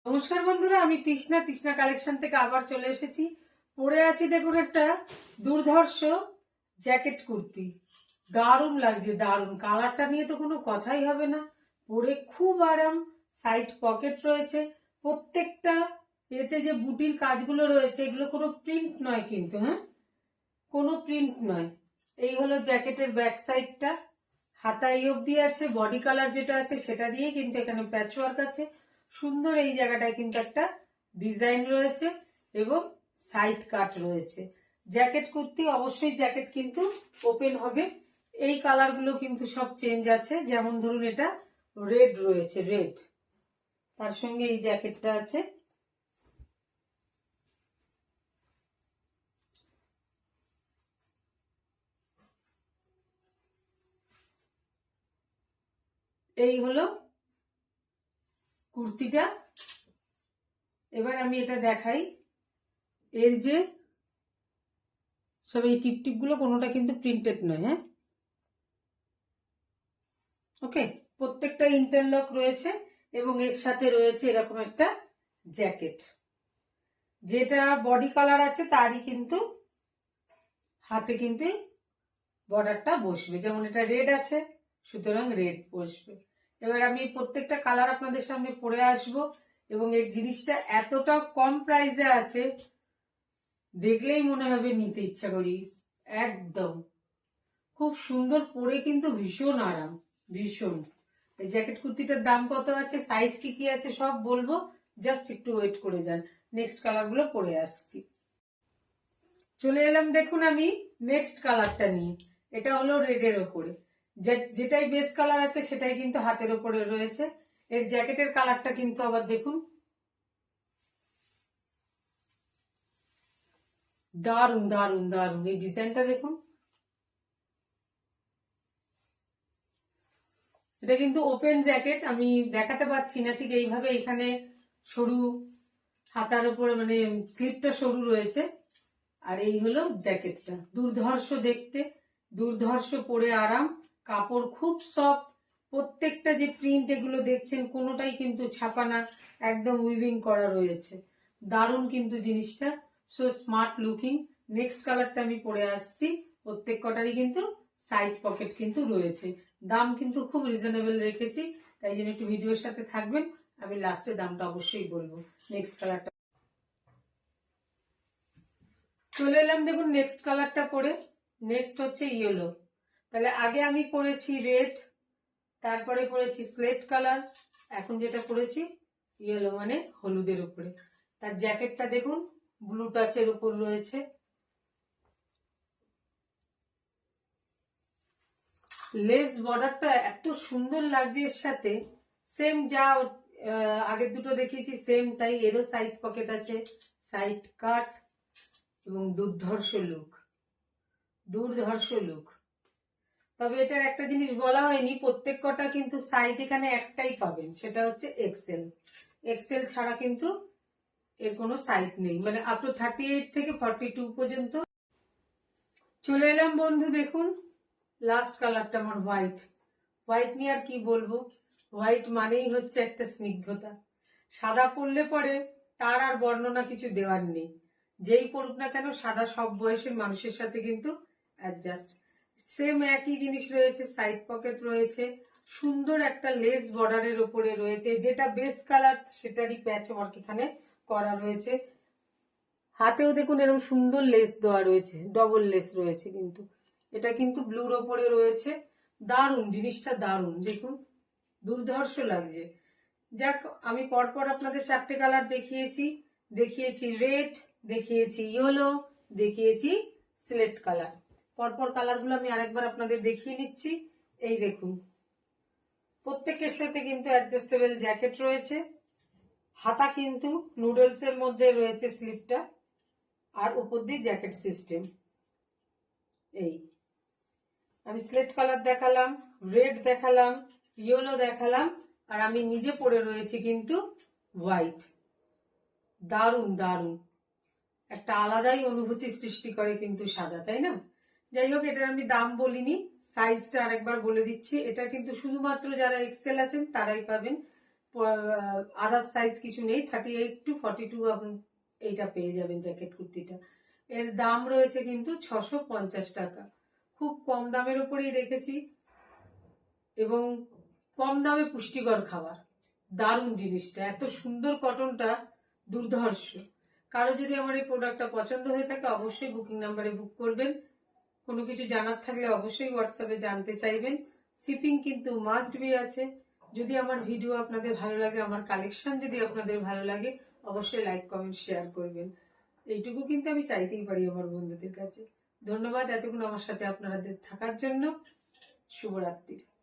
নমস্কার বন্ধুরা, আমি তৃষ্ণা তৃষ্ণা কালেকশন থেকে আবার চলে এসেছি। পরে আছি দেখুন একটা দুর্ধর্ষ জ্যাকেট কুর্তি। দারুণ লাগছে, দারুণ। কালারটা নিয়ে তো কোনো কথাই হবে না। পরে খুব আরাম। সাইড পকেট রয়েছে। প্রত্যেকটা এতে যে বুটির কাজগুলো রয়েছে এগুলো কোনো প্রিন্ট নয় কিন্তু, হ্যাঁ, কোনো প্রিন্ট নয়। এই হলো জ্যাকেটের ব্যাক সাইডটা। হাতা এই অব্দি আছে। বডি কালার যেটা আছে সেটা দিয়ে কিন্তু এখানে প্যাচ ওয়ার্ক আছে। সুন্দর এই জায়গাটায় কিন্তু একটা ডিজাইন রয়েছে এবং সাইড কাট রয়েছে। জ্যাকেট কুর্তি, অবশ্যই জ্যাকেট কিন্তু ওপেন হবে। এই কালারগুলো কিন্তু সব চেঞ্জ আছে। যেমন ধরুন এটা রেড রয়েছে, রেড, তার সঙ্গে এই জ্যাকেটটা আছে। এই হলো কুর্তিটা। এবার আমি এটা দেখাই। এর যে সব এই টিপ গুলো কোনোটা কিন্তু প্রিন্টেড নয়, হ্যাঁ, ওকে। প্রত্যেকটা ইন্টারলক রয়েছে এবং এর সাথে রয়েছে এরকম একটা জ্যাকেট। যেটা বডি কালার আছে তারই কিন্তু হাতে কিন্তু বর্ডারটা বসবে। যেমন এটা রেড আছে, সুতরাং রেড বসবে। এবার আমি প্রত্যেকটা কালার আপনাদের সামনে পরে আসব এবং এর জিনিসটা এতটা কম প্রাইসে আছে, দেখলেই মনে হবে নিতে ইচ্ছা করি। একদম খুব সুন্দর, পরে কিন্তু ভীষণ আরাম, ভীষণ। এই জ্যাকেট কুর্তিটার দাম কত আছে, সাইজ কি কি আছে সব বলবো, জাস্ট একটু ওয়েট করে যান। নেক্সট কালার গুলো পরে আসছি। চলে এলাম দেখুন আমি নেক্সট কালারটা নিয়ে। এটা হলো রেডের ওপরে। যেটাই বেস কালার আছে সেটাই কিন্তু হাতের ওপরে রয়েছে। এর জ্যাকেটের কালারটা কিন্তু আবার দেখুন, দারুন দারুন দারুন। এই ডিজাইনটা দেখুন। এটা কিন্তু ওপেন জ্যাকেট, আমি দেখাতে পাচ্ছি না ঠিক এইভাবে। এখানে সরু, হাতার উপরে মানে স্লিপটা সরু রয়েছে। আর এই হলো জ্যাকেটটা। দুর্ধর্ষ দেখতে, দুর্ধর্ষ, পরে আরাম। কাপড় খুব সফট। প্রত্যেকটা যে প্রিন্ট এগুলো দেখছেন কোনোটাই কিন্তু ছাপানা, একদম উইভিং করা রয়েছে। দারুণ কিন্তু জিনিসটা, সো স্মার্ট লুকিং। নেক্সট কালারটা আমি পরে আসছি। প্রত্যেক কটারই কিন্তু সাইড পকেট কিন্তু রয়েছে। দাম কিন্তু খুব রিজনেবল রেখেছি, তাই জন্য একটু ভিডিওর সাথে থাকবেন। আমি লাস্টে দামটা অবশ্যই বলবো। নেক্সট কালারটা চলে এলাম দেখুন নেক্সট কালারটা পরে। নেক্সট হচ্ছে ইয়েলো। তাহলে আগে আমি পরেছি রেড, তারপরে পরেছি স্লেট কালার, এখন যেটা পরেছি ইয়েলো মানে হলুদের উপরে। তার জ্যাকেটটা দেখুন ব্লু টাচের উপর রয়েছে। লেস বর্ডারটা এত সুন্দর লাগছে এর সাথে। সেম যা আগের দুটো দেখিয়েছি সেম তাই। এরও সাইড পকেট আছে, সাইড কাট এবং দুর্ধর্ষ লুক, দুর্ধর্ষ লুক। তবে এটার একটা জিনিস বলা হয়নি, প্রত্যেক কটা কিন্তু সাইজ এখানে একটাই পাবেন, সেটা হচ্ছে এক্সেল। এক্সেল ছাড়া কিন্তু এর কোনো সাইজ নেই, মানে আপ টু 38 থেকে 42 পর্যন্ত। চলে এলাম বন্ধু দেখুন লাস্ট কালারটা আমার হোয়াইট। হোয়াইট নিয়ে আর কি বলবো, হোয়াইট মানেই হচ্ছে একটা স্নিগ্ধতা। সাদা পরলে পরে তার আর বর্ণনা কিছু দেওয়ার নেই। যেই পড়ুক না কেন সাদা সব বয়সের মানুষের সাথে কিন্তু অ্যাডজাস্ট। সেম একই জিনিস রয়েছে, সাইড পকেট রয়েছে, সুন্দর একটা লেস বর্ডারের উপরে রয়েছে। যেটা বেস কালার সেটারই প্যাচ ওয়ার্ক এখানে করা রয়েছে। হাতেও দেখুন এরকম সুন্দর লেস দেওয়া রয়েছে, ডবল লেস রয়েছে কিন্তু। এটা কিন্তু ব্লুর ওপরে রয়েছে। দারুণ জিনিসটা, দারুণ দেখুন, দুর্ধর্ষ লাগছে। যাক, আমি পরপর আপনাদের চারটে কালার দেখিয়েছি। দেখিয়েছি রেড, দেখিয়েছি ইয়েলো, দেখিয়েছি সিলেট কালার। পরপর কালারগুলো আমি আরেকবার আপনাদের দেখিয়ে নিচ্ছি। এই দেখুন, প্রত্যেকের সাথে কিন্তু অ্যাডজাস্টেবল জ্যাকেট রয়েছে। হাতা কিন্তু নুডলস এর মধ্যে রয়েছে স্লিপটা, আর উপর দিয়ে জ্যাকেট সিস্টেম। এই আমি স্লেট কালার দেখালাম, রেড দেখালাম, ইয়েলো দেখালাম, আর আমি নিজে পরে রয়েছি কিন্তু হোয়াইট। দারুণ দারুণ, একটা আলাদাই অনুভূতি সৃষ্টি করে কিন্তু সাদা, তাই না? যাই হোক, এটার আমি দাম বলিনি, সাইজটা আরেকবার বলে দিচ্ছি। এটা কিন্তু শুধুমাত্র যারা এক্সেল আছেন তারাই পাবেন। আদার সাইজ কিছু নেই, 38 to 42 আপনি এইটা পেয়ে যাবেন জ্যাকেট কুর্তিটা। এর দাম রয়েছে কিন্তু 650 টাকা। খুব কম দামের উপরেই রেখেছি এবং কম দামে পুষ্টিকর খাবার। দারুণ জিনিসটা, এত সুন্দর কটনটা, দুর্ধর্ষ। কারো যদি আমার এই প্রোডাক্টটা পছন্দ হয়ে থাকে অবশ্যই বুকিং নাম্বারে বুক করবেন। কোনো কিছু জানার থাকলে অবশ্যই হোয়াটসঅ্যাপে জানতে চাইবেন। শিপিং কিন্তু মাস্ট বি আছে। যদি আমার ভিডিও আপনাদের ভালো লাগে, আমার কালেকশন যদি আপনাদের ভালো লাগে, অবশ্যই লাইক কমেন্ট শেয়ার করবেন। এইটুকু কিন্তু আমি চাইতেই পারি আমার বন্ধুদের কাছে। ধন্যবাদ এতক্ষণ আমার সাথে আপনাদের থাকার জন্য। শুভরাত্রির।